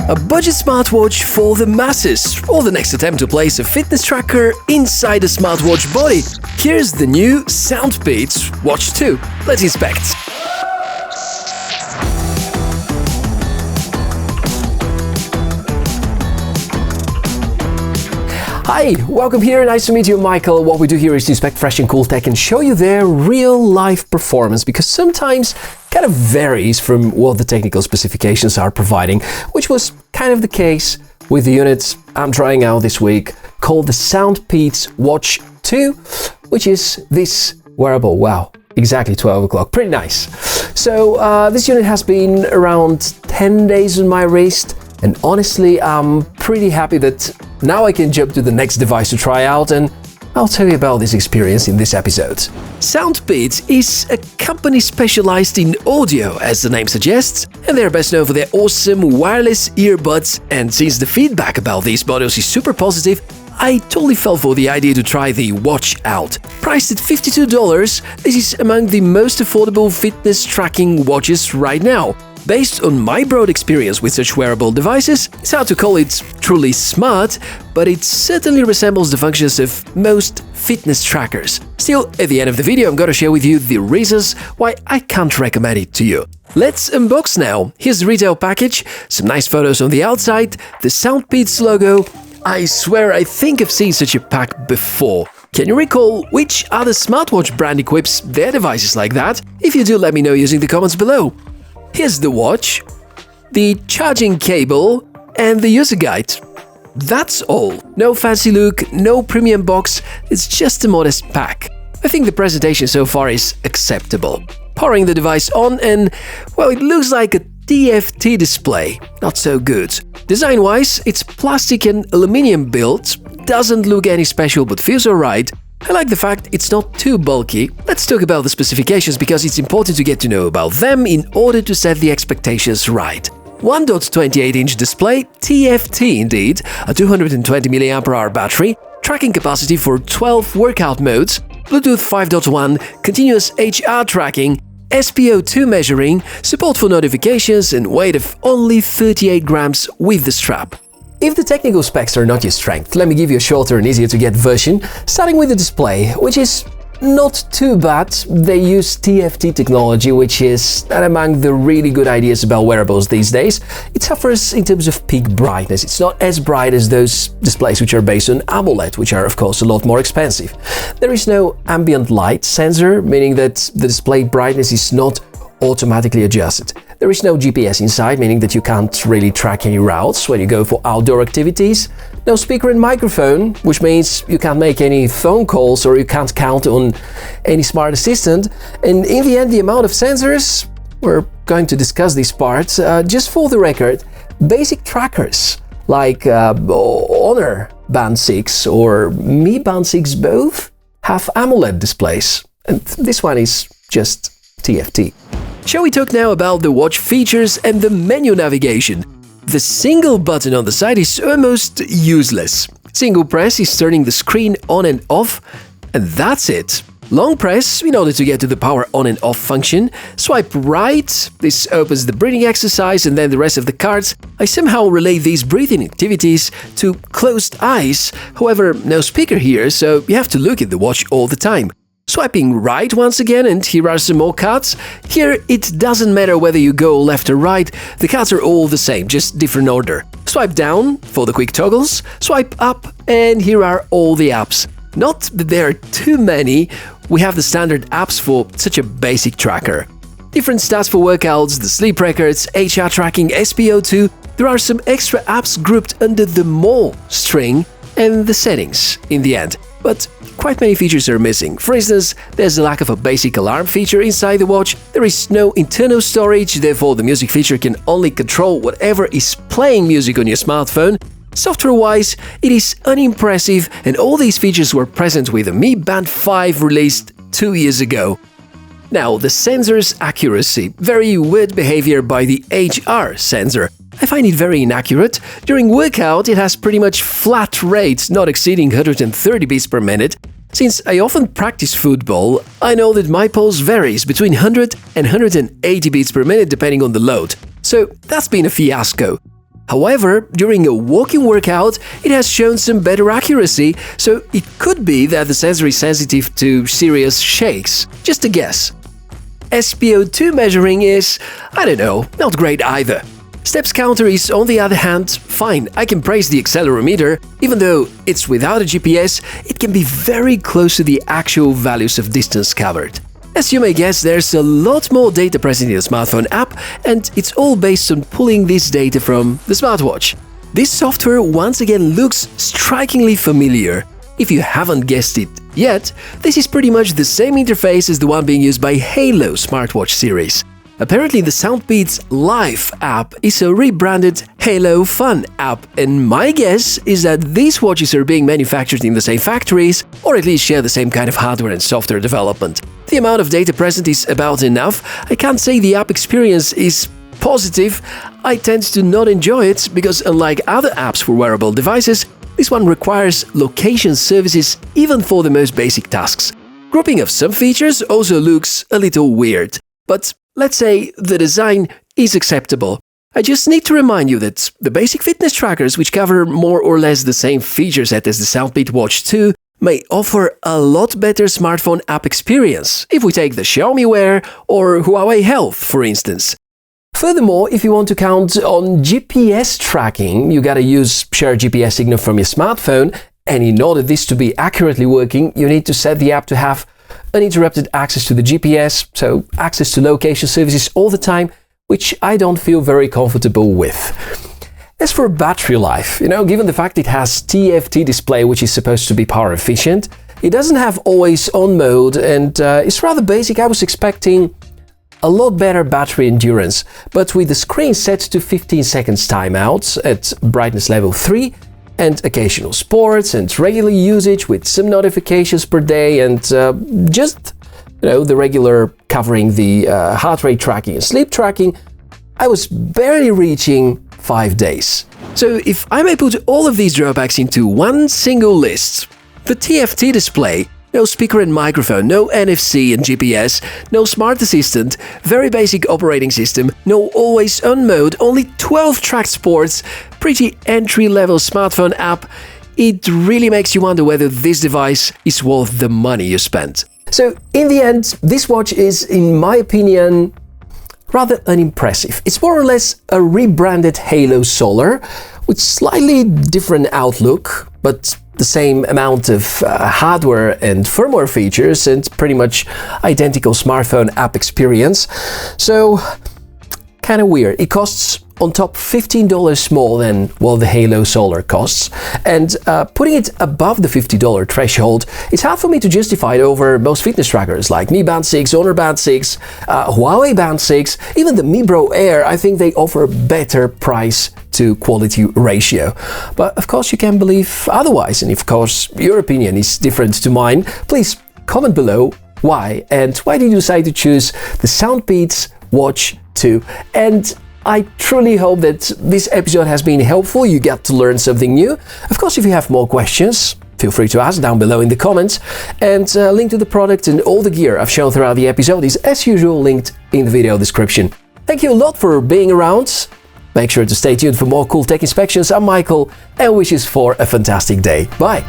A budget smartwatch for the masses, or the next attempt to place a fitness tracker inside a smartwatch body. Here's the new Soundpeats Watch 2. Let's inspect. Hi, welcome here, nice to meet you, Michael. What we do here is inspect fresh and cool tech and show you their real-life performance, because sometimes kind of varies from what the technical specifications are providing, which was kind of the case with the units I'm trying out this week, called the Soundpeats Watch 2, which is this wearable. Wow, exactly 12 o'clock, pretty nice. So this unit has been around 10 days on my wrist, and honestly, I'm pretty happy that now I can jump to the next device to try out, and I'll tell you about this experience in this episode. Soundpeats is a company specialized in audio, as the name suggests, and they're best known for their awesome wireless earbuds, and since the feedback about these models is super positive, I totally fell for the idea to try the watch out. Priced at $52, this is among the most affordable fitness tracking watches right now. Based on my broad experience with such wearable devices, it's hard to call it truly smart, but it certainly resembles the functions of most fitness trackers. Still, at the end of the video, I'm gonna share with you the reasons why I can't recommend it to you. Let's unbox now. Here's the retail package, some nice photos on the outside, the Soundpeats logo. I swear I think I've seen such a pack before. Can you recall which other smartwatch brand equips their devices like that? If you do, let me know using the comments below. Here's the watch, the charging cable, and the user guide. That's all. No fancy look, no premium box, it's just a modest pack. I think the presentation so far is acceptable. Powering the device on and, well, it looks like a TFT display. Not so good. Design-wise, it's plastic and aluminium built, doesn't look any special but feels alright. I like the fact it's not too bulky. Let's talk about the specifications because it's important to get to know about them in order to set the expectations right. 1.28-inch display, TFT indeed, a 220 mAh battery, tracking capacity for 12 workout modes, Bluetooth 5.1, continuous HR tracking, SpO2 measuring, support for notifications, and weight of only 38 grams with the strap. If the technical specs are not your strength, let me give you a shorter and easier to get version, starting with the display, which is not too bad. They use TFT technology, which is not among the really good ideas about wearables these days. It suffers in terms of peak brightness. It's not as bright as those displays which are based on AMOLED, which are of course a lot more expensive. There is no ambient light sensor, meaning that the display brightness is not automatically adjusted. There is no GPS inside, meaning that you can't really track any routes when you go for outdoor activities. No speaker and microphone, which means you can't make any phone calls or you can't count on any smart assistant. And in the end, the amount of sensors, we're going to discuss this part. Just for the record, basic trackers like Honor Band 6 or Mi Band 6 both have AMOLED displays. And this one is just TFT. Shall we talk now about the watch features and the menu navigation? The single button on the side is almost useless. Single press is turning the screen on and off, and that's it. Long press in order to get to the power on and off function. Swipe right, this opens the breathing exercise and then the rest of the cards. I somehow relate these breathing activities to closed eyes, however, no speaker here, so you have to look at the watch all the time. Swiping right once again, and here are some more cards. Here, it doesn't matter whether you go left or right, the cards are all the same, just different order. Swipe down for the quick toggles, swipe up, and here are all the apps. Not that there are too many, we have the standard apps for such a basic tracker. Different stats for workouts, the sleep records, HR tracking, SpO2. There are some extra apps grouped under the More string, and the settings in the end. But quite many features are missing. For instance, there's a lack of a basic alarm feature inside the watch, there is no internal storage, therefore the music feature can only control whatever is playing music on your smartphone. Software-wise, it is unimpressive, and all these features were present with the Mi Band 5 released 2 years ago. Now, the sensor's accuracy. Very weird behavior by the HR sensor. I find it very inaccurate. During workout, it has pretty much flat rates, not exceeding 130 beats per minute. Since I often practice football, I know that my pulse varies between 100 and 180 beats per minute depending on the load. So that's been a fiasco. However, during a walking workout, it has shown some better accuracy, so it could be that the sensor is sensitive to serious shakes. Just a guess. SpO2 measuring is, I don't know, not great either. Steps counter is, on the other hand, fine. I can praise the accelerometer. Even though it's without a GPS, it can be very close to the actual values of distance covered. As you may guess, there's a lot more data present in the smartphone app, and it's all based on pulling this data from the smartwatch. This software once again looks strikingly familiar. If you haven't guessed it yet, this is pretty much the same interface as the one being used by Halo smartwatch series. Apparently, the Soundpeats Live app is a rebranded Halo Fun app, and my guess is that these watches are being manufactured in the same factories, or at least share the same kind of hardware and software development. The amount of data present is about enough. I can't say the app experience is positive. I tend to not enjoy it because, unlike other apps for wearable devices, this one requires location services even for the most basic tasks. Grouping of some features also looks a little weird, but let's say the design is acceptable. I just need to remind you that the basic fitness trackers, which cover more or less the same feature set as the Soundpeats Watch 2, may offer a lot better smartphone app experience, if we take the Xiaomi Wear or Huawei Health, for instance. Furthermore, if you want to count on GPS tracking, you gotta use shared GPS signal from your smartphone, and in order this to be accurately working, you need to set the app to have uninterrupted access to the GPS, so access to location services all the time, which I don't feel very comfortable with. As for battery life, given the fact it has TFT display, which is supposed to be power efficient, it doesn't have always on mode, and it's rather basic. I was expecting a lot better battery endurance, but with the screen set to 15 seconds timeouts at brightness level 3, and occasional sports and regular usage with some notifications per day, and just the regular covering the heart rate tracking and sleep tracking, I was barely reaching 5 days. So if I may put all of these drawbacks into one single list: the TFT display, no speaker and microphone, no NFC and GPS, no smart assistant, very basic operating system, no always on mode, only 12 tracked sports, pretty entry-level smartphone app, it really makes you wonder whether this device is worth the money you spent. So in the end, this watch is, in my opinion, rather unimpressive. It's more or less a rebranded Halo Solar with slightly different outlook, but the same amount of hardware and firmware features and pretty much identical smartphone app experience. So, kind of weird. It costs on top $15 more than what the Halo Solar costs, and putting it above the $50 threshold, it's hard for me to justify it over most fitness trackers like Mi Band 6, Honor Band 6, Huawei Band 6, even the Mi Bro Air. I think they offer better price to quality ratio. But of course you can believe otherwise, and if of course your opinion is different to mine, please comment below why, and why did you decide to choose the Soundpeats Watch 2. And I truly hope that this episode has been helpful. You got to learn something new. Of course, if you have more questions, feel free to ask down below in the comments. And a link to the product and all the gear I've shown throughout the episode is, as usual, linked in the video description. Thank you a lot for being around. Make sure to stay tuned for more cool tech inspections. I'm Michael, and wishes for a fantastic day. Bye!